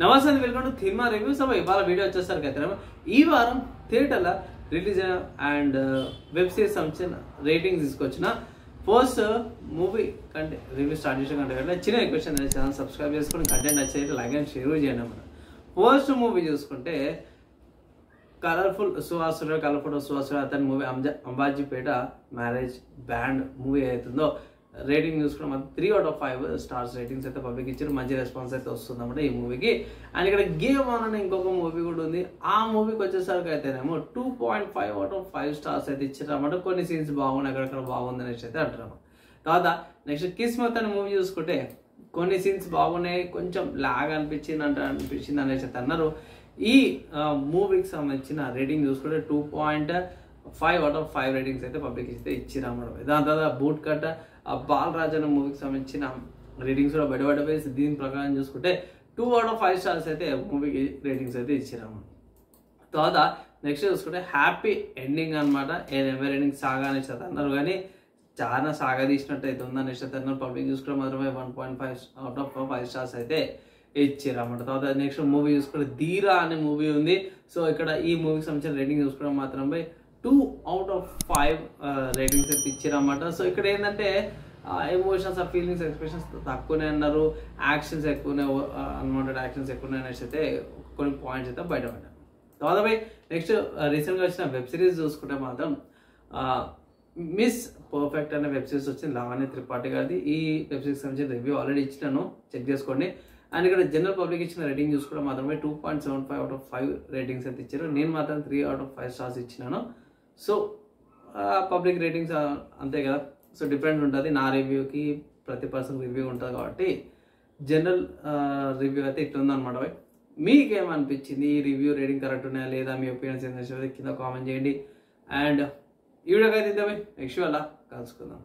నమస్తే welcome to cinema reviews. ఇవాళ video వచ్చేసరికి అయితే ఈ వారం థియేటర్ల రిలీజ్ అండ్ వెబ్ సిరీస్ సంబంధించిన రేటింగ్స్ తీసుకొచ్చిన ఫస్ట్ మూవీ కంటే రివ్యూ స్టార్ట్ చేసిన కంటే చిన్న రిక్వెస్ట్ ఛానల్ సబ్స్క్రైబ్ చేసుకుని కంటెంట్ నచ్చేది లైక్ అండ్ షేర్ చేయండి అన్నమాట. ఫస్ట్ మూవీ చూసుకుంటే కలర్ఫుల్ సుహాసుర అతని movie Ambajipeta marriage band movie అవుతుందో రేటింగ్ చూసుకున్న మాత్రం 3/5 స్టార్స్ రేటింగ్స్ అయితే పబ్లిక్ ఇచ్చారు. మంచి రెస్పాన్స్ అయితే వస్తుంది అన్నమాట ఈ మూవీకి. అండ్ ఇక్కడ గేమ్ ఆన్ అనే ఇంకొక మూవీ కూడా ఉంది. ఆ మూవీకి వచ్చేసరికి అయితేనేమో 2.5/5 స్టార్స్ అయితే ఇచ్చారు అన్నమాట. కొన్ని సీన్స్ బాగున్నాయి, అక్కడక్కడ బాగుంది అనేసి అయితే అంటారు. తర్వాత నెక్స్ట్ కిస్మత్ అనే మూవీ చూసుకుంటే కొన్ని సీన్స్ బాగున్నాయి, కొంచెం లాగ్ అనిపించింది అనేసి అయితే అన్నారు. ఈ మూవీకి సంబంధించిన రేటింగ్ చూసుకుంటే 2.5/5 రేటింగ్స్ అయితే పబ్లిక్ అయితే ఇచ్చారు అన్నమాట. దాని తర్వాత బూట్ కట్ బాలరాజ్ అనే మూవీకి సంబంధించిన రేటింగ్స్ కూడా బయటపడిపోయి దీని ప్రకారం చూసుకుంటే 2/5 స్టార్స్ అయితే మూవీకి రేటింగ్స్ అయితే ఇచ్చారు అన్నమాట. తర్వాత నెక్స్ట్ చూసుకుంటే హ్యాపీ ఎండింగ్ అనమాట. ఎవర్ ఎండింగ్ సాగా అనేసి అయితే అన్నారు, కానీ చాలా సాగా తీసినట్టు అయితే ఉందనేసి అయితే అన్నారు. పబ్లిక్ చూసుకుంటే మాత్రమే 1.5/5 స్టార్స్ అయితే ఇచ్చారు అన్నమాట. తర్వాత నెక్స్ట్ మూవీ చూసుకుంటే ధీరా అనే మూవీ ఉంది. సో ఇక్కడ ఈ మూవీకి సంబంధించిన రేటింగ్ చూసుకోవడం మాత్రమే 2/5 రేటింగ్స్ అయితే ఇచ్చారు అన్నమాట. సో ఇక్కడ ఏంటంటే ఎమోషన్స్ ఫీలింగ్స్ ఎక్స్ప్రెషన్స్ తక్కువనే అన్నారు, యాక్షన్స్ ఎక్కువనే అన్వాంటెడ్ యాక్షన్స్ ఎక్కువనే అనేసి అయితే కొన్ని పాయింట్స్ అయితే బయటపడ్డాయి. తర్వాత నెక్స్ట్ రీసెంట్గా వచ్చిన వెబ్ సిరీస్ చూసుకుంటే మాత్రం మిస్ పర్ఫెక్ట్ అనే వెబ్ సిరీస్ వచ్చింది, లావణ్య త్రిపాఠి గారిది. ఈ వెబ్ సిరీస్ సంబంధించిన రివ్యూ ఆల్రెడీ ఇచ్చినాను, చెక్ చేసుకోండి. అండ్ ఇక్కడ జనరల్ పబ్లిక్ ఇచ్చిన రేటింగ్ చూసుకుంటే మాత్రమే 2.75/5 రేటింగ్స్ అయితే ఇచ్చారు. నేను మాత్రం 3/5 స్టార్స్ ఇచ్చినాను. సో పబ్లిక్ రేటింగ్స్ అంతే కదా, సో డిఫరెంట్ ఉంటుంది. నా రివ్యూకి ప్రతి పర్సన్ రివ్యూ ఉంటుంది కాబట్టి జనరల్ రివ్యూ అయితే ఇట్లా అనమాట. మీకేమనిపించింది? ఈ రివ్యూ రేటింగ్ కరెక్ట్ ఉన్నాయా లేదా? మీ ఒపీనియన్స్ ఏంటంటే కింద కామెంట్ చేయండి. అండ్ ఈ వీడియోకి అయితే నెక్స్ట్ అలా కలుసుకుందాం.